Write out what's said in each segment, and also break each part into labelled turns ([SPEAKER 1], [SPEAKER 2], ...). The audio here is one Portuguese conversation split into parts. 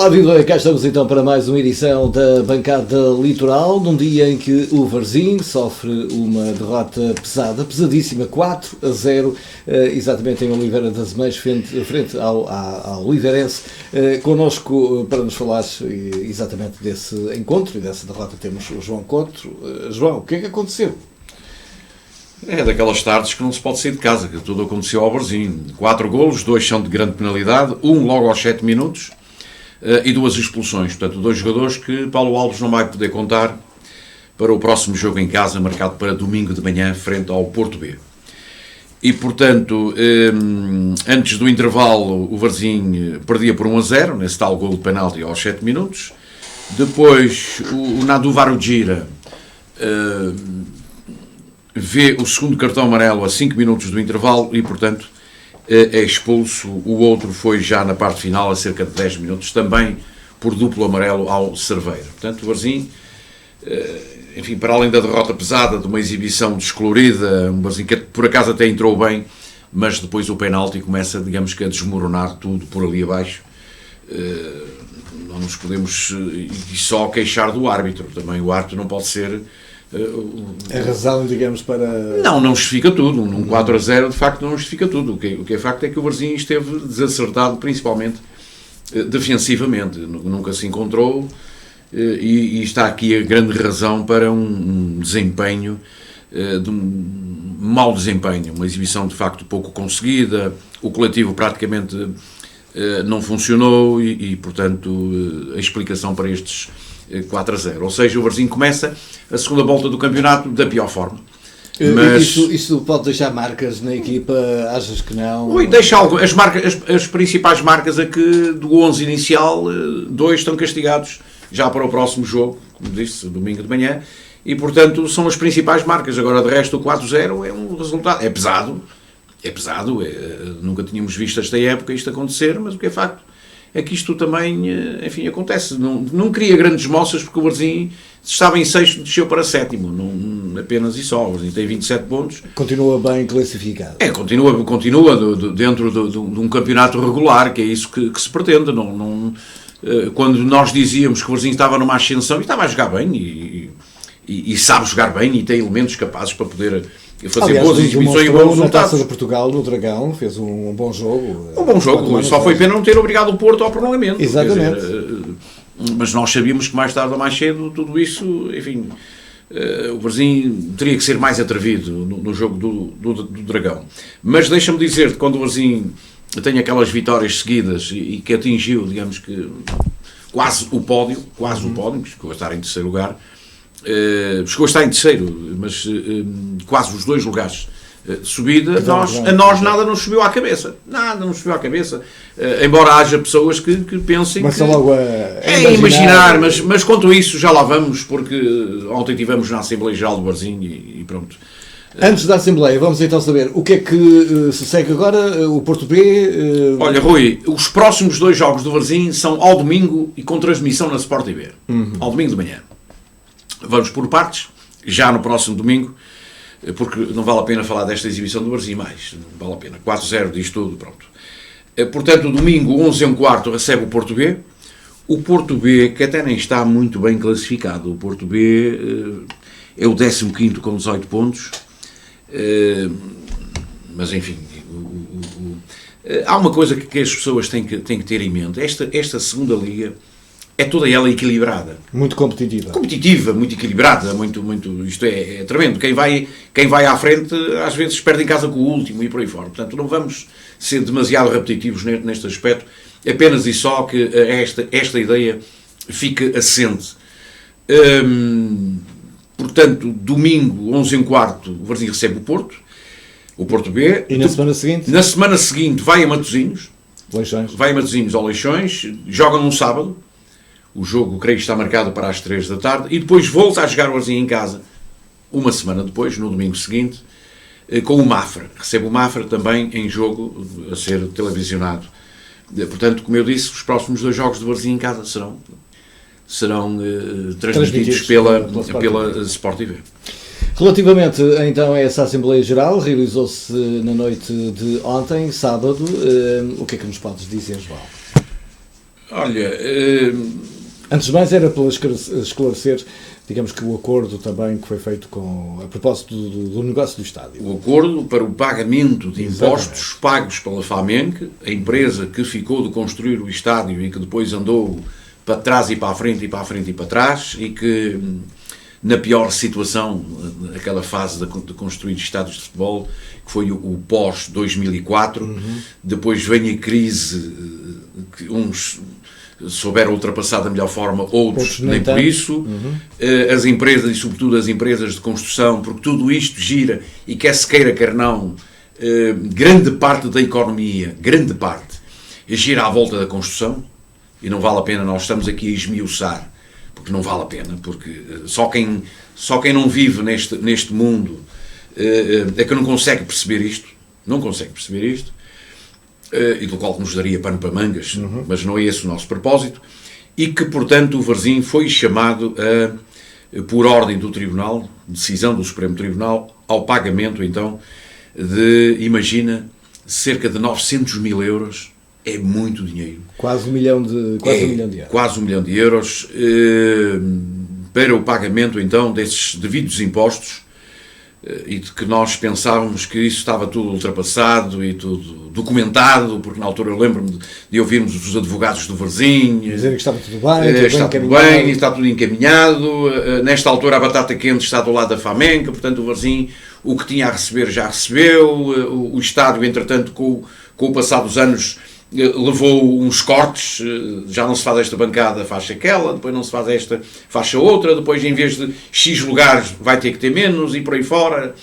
[SPEAKER 1] Olá, viva! Cá estamos então para mais uma edição da Bancada Litoral, num dia em que o Varzim sofre uma derrota pesada, pesadíssima, 4-0, exatamente em Oliveira das Meias, frente ao Oliveirense. Connosco para nos falar exatamente desse encontro e dessa derrota temos o João Couto. João, o que é que aconteceu?
[SPEAKER 2] É daquelas tardes que não se pode sair de casa, que tudo aconteceu ao Varzim. 4 golos, 2 são de grande penalidade, um logo aos 7 minutos e 2 expulsões. Portanto, 2 jogadores que Paulo Alves não vai poder contar para o próximo jogo em casa, marcado para domingo de manhã, frente ao Porto B. E, portanto, antes do intervalo, o Varzim perdia por 1-0, nesse tal golo de penalti aos 7 minutos. Depois, o Nadu Varujira vê o segundo cartão amarelo a 5 minutos do intervalo e, portanto, é expulso. O outro foi já na parte final, a cerca de 10 minutos, também por duplo amarelo ao Cerveira. Portanto, o Varzim, enfim, para além da derrota pesada, de uma exibição descolorida, um Varzim que por acaso até entrou bem, mas depois o penalti começa, digamos que, a desmoronar tudo por ali abaixo. Não nos podemos só queixar do árbitro. Também o árbitro não pode ser
[SPEAKER 1] A razão, digamos, para...
[SPEAKER 2] Não justifica tudo. Um 4-0 de facto não justifica tudo. O que é facto é que o Varzim esteve desacertado, principalmente defensivamente. Nunca se encontrou e está aqui a grande razão para um desempenho, de um mau desempenho. Uma exibição de facto pouco conseguida. O coletivo praticamente não funcionou e portanto, a explicação para estes 4-0. Ou seja, o Varzim começa a segunda volta do campeonato da pior forma.
[SPEAKER 1] Mas isso pode deixar marcas na equipa? Achas que não?
[SPEAKER 2] Ui, deixa algo. As principais marcas é que do 11 inicial, 2 estão castigados já para o próximo jogo, como disse, domingo de manhã, e portanto são as principais marcas. Agora, de resto, o 4-0 é um resultado. É pesado. Nunca tínhamos visto esta época isto acontecer, mas o que é facto é que isto também, enfim, acontece. Não cria grandes moças, porque o Varzim estava em 6º, desceu para 7º, não apenas e só. O Varzim tem 27 pontos.
[SPEAKER 1] Continua bem classificado.
[SPEAKER 2] Continua dentro de um campeonato regular, que é isso que se pretende. Quando nós dizíamos que o Varzim estava numa ascensão, e estava a jogar bem, e sabe jogar bem, e tem elementos capazes para poder fazer boas exibições e bons resultados.
[SPEAKER 1] Na Taça de Portugal, no Dragão, fez um bom jogo.
[SPEAKER 2] Um bom jogo, só foi pena não ter obrigado o Porto ao prolongamento.
[SPEAKER 1] Exatamente.
[SPEAKER 2] Mas nós sabíamos que mais tarde ou mais cedo, tudo isso, enfim, o Varzim teria que ser mais atrevido no jogo do Dragão. Mas deixa-me dizer, quando o Varzim tem aquelas vitórias seguidas e que atingiu, digamos que, quase o pódio, chegou a estar em terceiro lugar, chegou a estar em terceiro, mas quase os 2 lugares de subida, a nós nada nos subiu à cabeça. Nada nos subiu à cabeça. Embora haja pessoas que pensem
[SPEAKER 1] mas
[SPEAKER 2] que...
[SPEAKER 1] logo
[SPEAKER 2] imaginar, mas quanto a isso já lá vamos, porque ontem estivemos na Assembleia Geral do Varzim e pronto.
[SPEAKER 1] Antes da Assembleia, vamos então saber o que é que se segue agora, o Porto B...
[SPEAKER 2] Olha, Rui, os próximos 2 jogos do Varzim são ao domingo e com transmissão na Sport TV. Ao domingo de manhã. Vamos por partes, já no próximo domingo, porque não vale a pena falar desta exibição do Varzim mais, não vale a pena, 4-0 diz tudo, pronto. Portanto, domingo, 11h15, recebe o Porto B. O Porto B, que até nem está muito bem classificado, o Porto B é o 15º com 18 pontos, mas enfim, há uma coisa que as pessoas têm que ter em mente, esta segunda liga é toda ela equilibrada.
[SPEAKER 1] Muito competitiva.
[SPEAKER 2] Muito equilibrada, isto é tremendo. Quem vai à frente, às vezes perde em casa com o último e por aí fora. Portanto, não vamos ser demasiado repetitivos neste aspecto, apenas e só que esta ideia fique assente. Portanto, domingo, 11h15, o Varzim recebe o Porto B.
[SPEAKER 1] E na semana seguinte?
[SPEAKER 2] Na semana seguinte vai a Matosinhos.
[SPEAKER 1] Leixões.
[SPEAKER 2] Vai a Matosinhos ao Leixões, joga num sábado. O jogo, creio que está marcado para as 3 da tarde, e depois volta a jogar o Varzim em casa, uma semana depois, no domingo seguinte, com o Mafra. Recebe o Mafra também em jogo a ser televisionado. Portanto, como eu disse, os próximos 2 jogos do Varzim em casa serão transmitidos pela Sport TV.
[SPEAKER 1] Relativamente então a essa Assembleia Geral, realizou-se na noite de ontem, sábado, o que é que nos podes dizer, João?
[SPEAKER 2] Olha,
[SPEAKER 1] Antes de mais era para esclarecer, digamos que o acordo também que foi feito a propósito do negócio do estádio.
[SPEAKER 2] o acordo para o pagamento de impostos
[SPEAKER 1] Exatamente.
[SPEAKER 2] pagos pela FAMENC, a empresa que ficou de construir o estádio e que depois andou para trás e para a frente e para a frente e para trás e que na pior situação, aquela fase de construir estádios de futebol, que foi o pós-2004, depois vem a crise que uns souberam ultrapassar da melhor forma, outros nem por isso. As empresas, e sobretudo as empresas de construção, porque tudo isto gira, e quer se queira, quer não, grande parte da economia, grande parte, gira à volta da construção, e não vale a pena, nós estamos aqui a esmiuçar, porque não vale a pena, porque só quem não vive neste mundo é que não consegue perceber isto, e do qual nos daria pano para mangas, mas não é esse o nosso propósito, e que, portanto, o Varzim foi chamado, por ordem do Tribunal, decisão do Supremo Tribunal, ao pagamento, então, imagina, cerca de 900 mil euros, é muito dinheiro.
[SPEAKER 1] Quase 1 milhão de euros.
[SPEAKER 2] Quase 1 milhão de euros, para o pagamento, então, desses devidos impostos, e de que nós pensávamos que isso estava tudo ultrapassado e tudo documentado, porque na altura eu lembro-me de ouvirmos os advogados do Varzim
[SPEAKER 1] dizer que estava tudo bem,
[SPEAKER 2] está tudo bem, está tudo encaminhado, nesta altura a batata quente está do lado da FAMENC, portanto o Varzim o que tinha a receber já recebeu, o estádio entretanto com o passar dos anos levou uns cortes, já não se faz esta bancada, faz aquela, depois não se faz esta, faz a outra, depois em vez de X lugares vai ter que ter menos e por aí fora.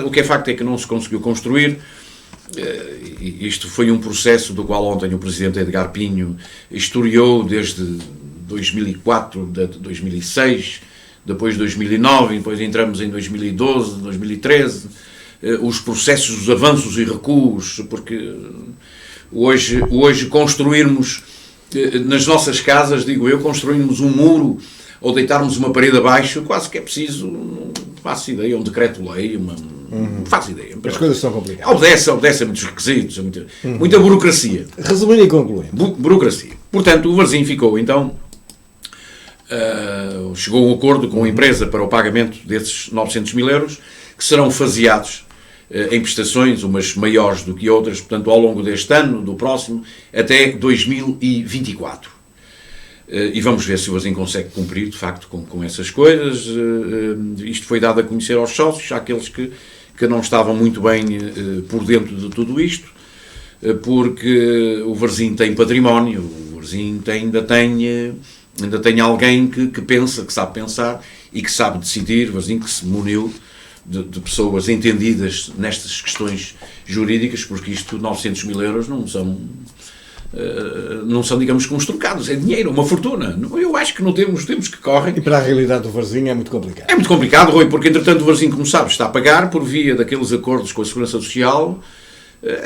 [SPEAKER 2] O que é facto é que não se conseguiu construir. Isto foi um processo do qual ontem o Presidente Edgar Pinho historiou desde 2004, 2006, depois 2009, depois entramos em 2012, 2013, os processos, os avanços e recuos, porque hoje construirmos nas nossas casas, digo eu, construirmos um muro ou deitarmos uma parede abaixo, quase que é preciso, não faço ideia, um decreto-lei, não faço ideia.
[SPEAKER 1] As coisas são complicadas.
[SPEAKER 2] Obedece a muitos requisitos, muita burocracia.
[SPEAKER 1] Resumindo e concluindo.
[SPEAKER 2] Burocracia. Portanto, o Varzim ficou, então, chegou a um acordo com a empresa para o pagamento desses 900 mil euros, que serão faseados em prestações, umas maiores do que outras, portanto, ao longo deste ano, do próximo, até 2024. E vamos ver se o Varzim consegue cumprir, de facto, com essas coisas. Isto foi dado a conhecer aos sócios, àqueles que não estavam muito bem por dentro de tudo isto, porque o Varzim tem património, o Varzim ainda tem alguém que pensa, que sabe pensar e que sabe decidir, o Varzim que se muniu de pessoas entendidas nestas questões jurídicas, porque isto, 900 mil euros, não são, digamos, que uns trocados, é dinheiro, uma fortuna. Eu acho que não temos que correm.
[SPEAKER 1] E para a realidade do Varzim é muito complicado.
[SPEAKER 2] É muito complicado, Rui, porque entretanto o Varzim, como sabes, está a pagar por via daqueles acordos com a Segurança Social,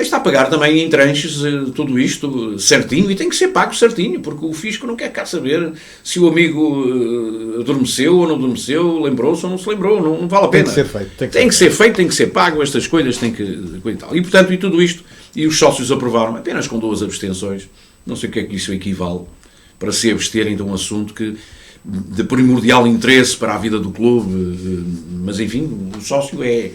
[SPEAKER 2] está a pagar também em tranches tudo isto certinho, e tem que ser pago certinho, porque o fisco não quer cá saber se o amigo adormeceu ou não adormeceu, lembrou-se ou não se lembrou, não vale a pena.
[SPEAKER 1] Tem que ser feito.
[SPEAKER 2] Tem que ser feito, tem que ser pago, estas coisas têm que... E portanto, e tudo isto, e os sócios aprovaram apenas com 2 abstenções, não sei o que é que isso equivale, para se absterem de um assunto que de primordial interesse para a vida do clube, mas enfim, o sócio é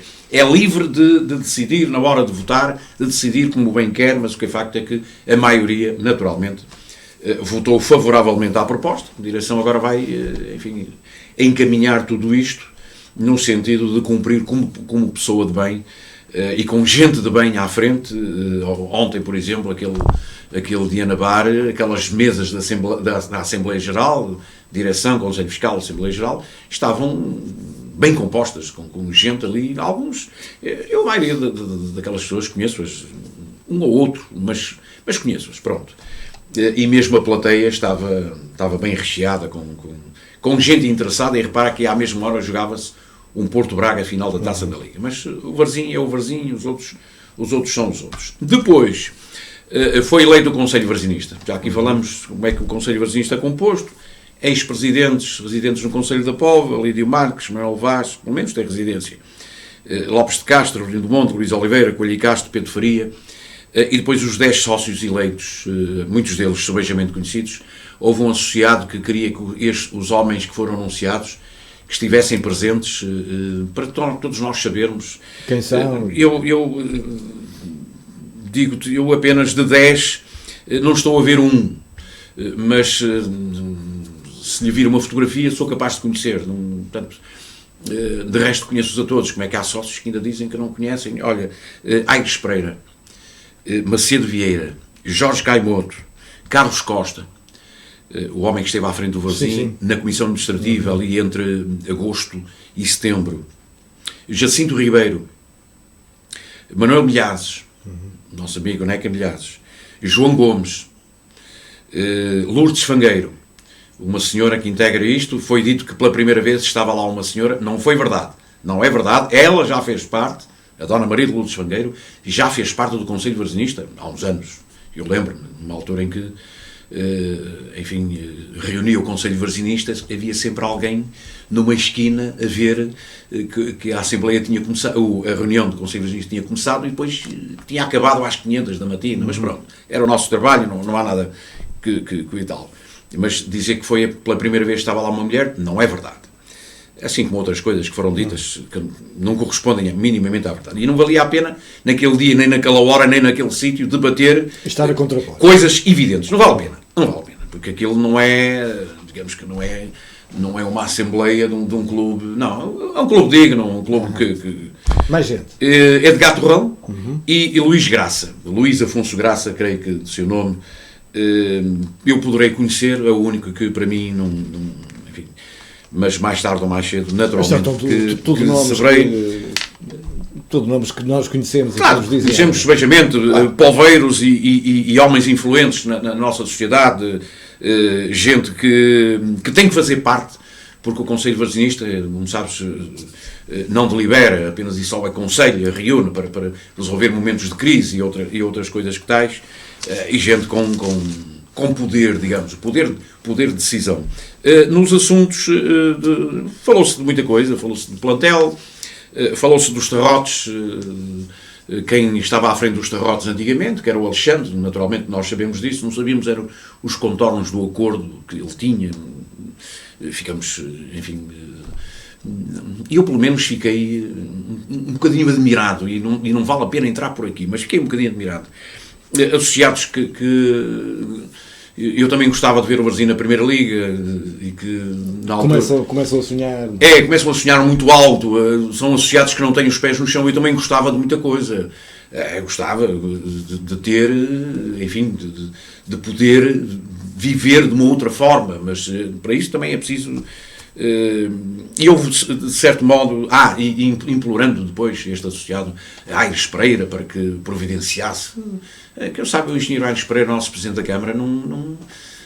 [SPEAKER 2] livre de decidir, na hora de votar, de decidir como bem quer, mas o que é facto é que a maioria, naturalmente, votou favoravelmente à proposta. A direção agora vai, enfim, encaminhar tudo isto no sentido de cumprir como pessoa de bem e com gente de bem à frente. Ontem, por exemplo, aquele dia na bar, aquelas mesas da Assembleia Geral, Direção, Conselho Fiscal, Assembleia Geral, estavam bem compostas, com gente ali, alguns, eu a maioria daquelas pessoas conheço-as, um ou outro, mas conheço-as, pronto. E mesmo a plateia estava bem recheada com gente interessada, e repara que à mesma hora jogava-se um Porto Braga final da Taça da Liga. Mas o Varzim é o Varzim, os outros são os outros. Depois, foi eleito o Conselho Varzinista. Já aqui falamos como é que o Conselho Varzinista é composto. Ex-presidentes, residentes no Conselho da Póvoa, Lídio Marques, Manuel Vaz, pelo menos tem residência. Lopes de Castro, Lindo Monte, Luís Oliveira, Coelho e Castro, Pedro Faria. e depois os 10 sócios eleitos, muitos deles subejamente conhecidos, houve um associado que queria que os homens que foram anunciados que estivessem presentes, para todos nós sabermos.
[SPEAKER 1] Quem são?
[SPEAKER 2] Eu digo-te, eu apenas de 10 não estou a ver um, mas se lhe vir uma fotografia sou capaz de conhecer. Portanto, de resto conheço-os a todos. Como é que há sócios que ainda dizem que não conhecem? Olha, Aires Pereira, Macedo Vieira, Jorge Caimoto, Carlos Costa, o homem que esteve à frente do Varzim na Comissão Administrativa ali entre agosto e setembro, Jacinto Ribeiro, Manuel Milhazes, nosso amigo Neca Milhazes, João Gomes, Lourdes Fangueiro, uma senhora que integra isto. Foi dito que pela primeira vez estava lá uma senhora. Não foi verdade. Não é verdade. Ela já fez parte, a Dona Maria de Lourdes Fangueiro, já fez parte do Conselho Varzinista há uns anos. Eu lembro-me, numa altura em que, enfim, reunia o Conselho Varzinista, havia sempre alguém numa esquina a ver que a Assembleia tinha começado, a reunião do Conselho Varzinista tinha começado e depois tinha acabado às 500 da matina. Mas pronto, era o nosso trabalho, não há nada que e tal. Mas dizer que foi pela primeira vez que estava lá uma mulher, não é verdade. Assim como outras coisas que foram ditas que não correspondem minimamente à verdade. E não valia a pena, naquele dia, nem naquela hora, nem naquele sítio, debater coisas evidentes. Não vale a pena. Não vale a pena. Porque aquilo não é, digamos que não é uma assembleia de um clube. Não, é um clube digno, um clube que
[SPEAKER 1] mais gente.
[SPEAKER 2] É de Gato Rão e Luís Graça. Luís Afonso Graça, creio que do seu nome, eu poderei conhecer, é o único que para mim não enfim, mas mais tarde ou mais cedo, naturalmente,
[SPEAKER 1] tudo nomes que nós conhecemos.
[SPEAKER 2] Claro, conhecemos subejamente polveiros e homens influentes na nossa sociedade, gente que tem que fazer parte, porque o Conselho Varzinista, como sabes, não delibera, apenas e só é conselho, reúne para resolver momentos de crise e outras coisas que tais. E gente com poder, digamos, poder de decisão. Nos assuntos, falou-se de muita coisa, falou-se de plantel, falou-se dos terrotes, quem estava à frente dos terrotes antigamente, que era o Alexandre, naturalmente nós sabemos disso, não sabíamos eram os contornos do acordo que ele tinha, ficamos, enfim... Eu, pelo menos, fiquei um bocadinho admirado, e não vale a pena entrar por aqui, mas fiquei um bocadinho admirado. Associados que eu também gostava de ver o Varzim na Primeira Liga e que na altura...
[SPEAKER 1] Começam a sonhar.
[SPEAKER 2] Começam a sonhar muito alto. São associados que não têm os pés no chão. Eu também gostava de muita coisa. Gostava de ter, enfim, de poder viver de uma outra forma, mas para isso também é preciso... E houve, de certo modo, implorando depois este associado Aires Pereira para que providenciasse, que eu saiba, o engenheiro Aires Pereira, nosso Presidente da Câmara,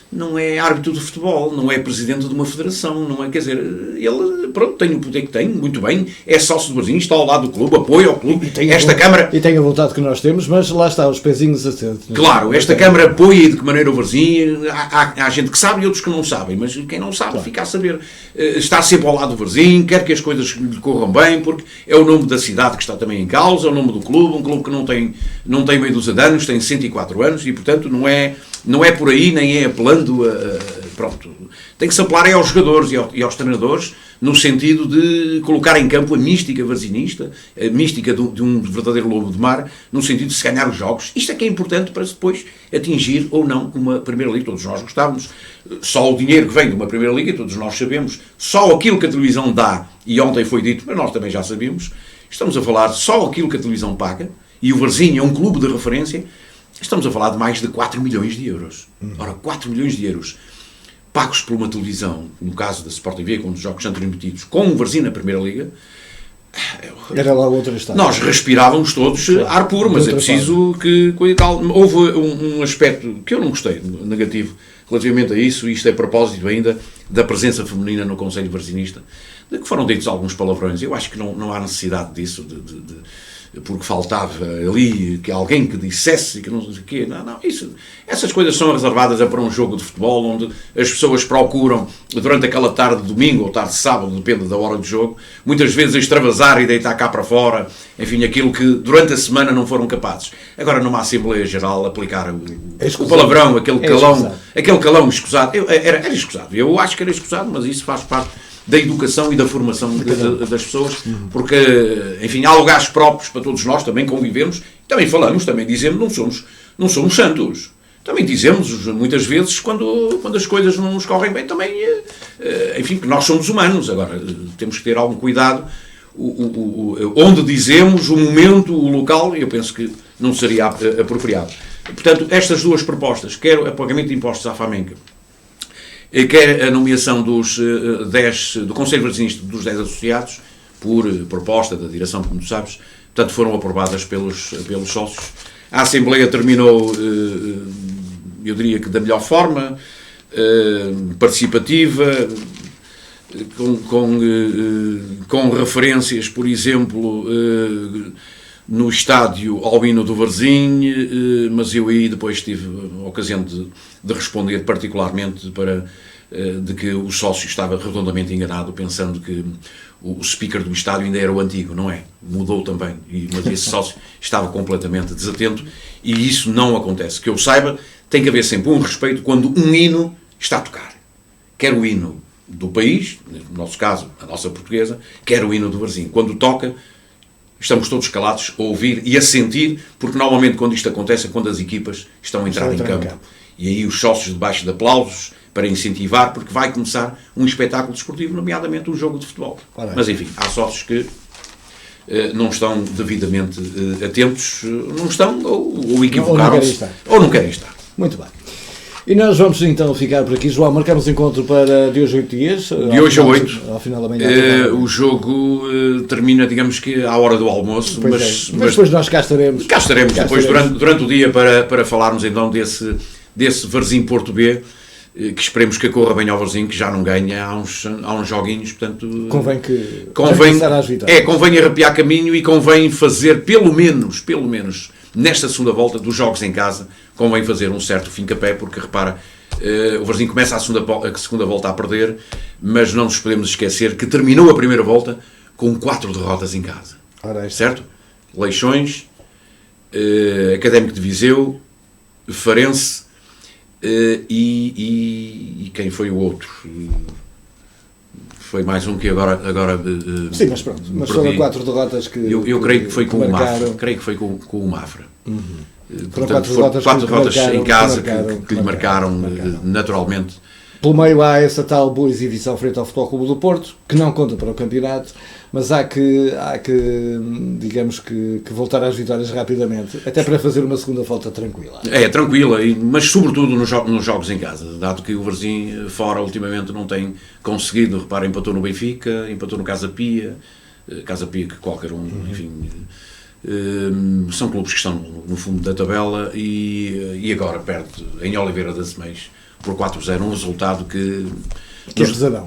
[SPEAKER 2] não é árbitro de futebol, não é presidente de uma federação, não é, quer dizer, ele, pronto, tem o poder que tem, muito bem, é sócio do Varzim, está ao lado do clube, apoia ao clube, esta Câmara...
[SPEAKER 1] E tem a vontade que nós temos, mas lá está, os pezinhos acertos.
[SPEAKER 2] Claro, esta Câmara apoia e de que maneira o Varzim, há gente que sabe e outros que não sabem, mas quem não sabe fica a saber, está sempre ao lado do Varzim, quer que as coisas lhe corram bem, porque é o nome da cidade que está também em causa, é o nome do clube, um clube que não tem meio dúzia de anos, tem 104 anos e, portanto, não é por aí, nem é apelando pronto, tem que se apelar aos jogadores e aos treinadores no sentido de colocar em campo a mística varzinista, a mística de um verdadeiro lobo de mar, no sentido de se ganhar os jogos. Isto é que é importante para depois atingir ou não uma Primeira Liga. Todos nós gostávamos. Só o dinheiro que vem de uma Primeira Liga, todos nós sabemos, só aquilo que a televisão dá, e ontem foi dito, mas nós também já sabíamos, estamos a falar só aquilo que a televisão paga, e o Varzim é um clube de referência. Estamos a falar de mais de 4 milhões de euros. Ora, 4 milhões de euros pagos por uma televisão, no caso da Sport TV, quando os jogos são transmitidos, com o Varzim na Primeira Liga,
[SPEAKER 1] era lá outra história.
[SPEAKER 2] Nós respirávamos todos ar puro, mas é preciso que tal. Houve um aspecto que eu não gostei, negativo, relativamente a isso, e isto é a propósito ainda da presença feminina no Conselho Varzinista, de que foram ditos alguns palavrões. Eu acho que não há necessidade disso, porque faltava ali que alguém que dissesse que não sei o quê. Não, essas coisas são reservadas para um jogo de futebol onde as pessoas procuram, durante aquela tarde de domingo ou tarde de sábado, depende da hora do jogo, muitas vezes extravasar e deitar cá para fora, enfim, aquilo que durante a semana não foram capazes. Agora, numa Assembleia Geral, aplicar o palavrão, aquele calão escusado, era escusado. Eu acho que era escusado, mas isso faz parte da educação e da formação das pessoas, porque, enfim, há lugares próprios para todos nós, também convivemos, também falamos, também dizemos, não somos santos. Também dizemos, muitas vezes, quando as coisas não nos correm bem, também, enfim, que nós somos humanos. Agora, temos que ter algum cuidado, onde dizemos, o momento, o local, eu penso que não seria apropriado. Portanto, estas duas propostas, quer o pagamento de impostos à Famenca, quer a nomeação do Conselho Verzinista dos 10 associados, por proposta da direção, como tu sabes, portanto foram aprovadas pelos sócios. A Assembleia terminou, eu diria que da melhor forma, participativa, com referências, por exemplo, no estádio ao hino do Varzim, mas eu aí depois tive a ocasião de responder particularmente de que o sócio estava redondamente enganado, pensando que o speaker do estádio ainda era o antigo, não é? Mudou também, mas esse sócio estava completamente desatento e isso não acontece. Que eu saiba, tem que haver sempre um respeito quando um hino está a tocar. Quer o hino do país, no nosso caso, a nossa portuguesa, quer o hino do Varzim. Quando toca, estamos todos calados a ouvir e a sentir, porque normalmente quando isto acontece é quando as equipas estão a entrar em campo. E aí os sócios debaixo de aplausos para incentivar, porque vai começar um espetáculo desportivo, nomeadamente um jogo de futebol. Mas enfim, há sócios que não estão devidamente atentos, não estão ou equivocaram-se ou não querem estar.
[SPEAKER 1] Muito bem. E nós vamos então ficar por aqui. João, marcamos encontro para de hoje a 8 dias.
[SPEAKER 2] De hoje a 8.
[SPEAKER 1] Ao final da manhã.
[SPEAKER 2] O jogo termina, digamos que, à hora do almoço.
[SPEAKER 1] Mas depois nós cá estaremos.
[SPEAKER 2] Depois durante o dia para falarmos então desse Varzim Porto B, que esperemos que corra bem ao Varzim, que já não ganha há uns joguinhos, portanto...
[SPEAKER 1] Convém às vitórias.
[SPEAKER 2] Convém arrepiar caminho e convém fazer, pelo menos, nesta segunda volta dos jogos em casa, convém fazer um certo fim-capé, porque repara, o Varzim começa a segunda volta a perder, mas não nos podemos esquecer que terminou a primeira volta com 4 derrotas em casa. Certo? Leixões, Académico de Viseu, Farense e quem foi o outro? Foi mais um que agora
[SPEAKER 1] sim, mas pronto, mas foram 4 derrotas que
[SPEAKER 2] eu creio que foi com o Mafra. Creio que foi com o Mafra.
[SPEAKER 1] Foram
[SPEAKER 2] Portanto, 4 derrotas em casa que lhe marcaram naturalmente.
[SPEAKER 1] Pelo meio há essa tal boa exibição frente ao Futebol Clube do Porto, que não conta para o campeonato, mas há que digamos que voltar às vitórias rapidamente, até para fazer uma segunda volta tranquila.
[SPEAKER 2] Tranquila, mas sobretudo nos jogos em casa, dado que o Varzim fora ultimamente não tem conseguido. Repara, empatou no Benfica, empatou no Casa Pia que qualquer um, enfim... são clubes que estão no fundo da tabela e agora perde em Oliveira das Meias por 4-0, um resultado que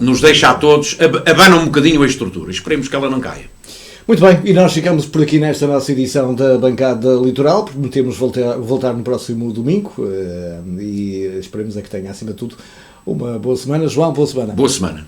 [SPEAKER 2] nos deixa a todos, abana um bocadinho a estrutura. Esperemos que ela não caia.
[SPEAKER 1] Muito bem, e nós ficamos por aqui nesta nossa edição da Bancada Litoral. Prometemos voltar no próximo domingo e esperemos que tenha, acima de tudo, uma boa semana. João, boa semana.
[SPEAKER 2] Boa semana.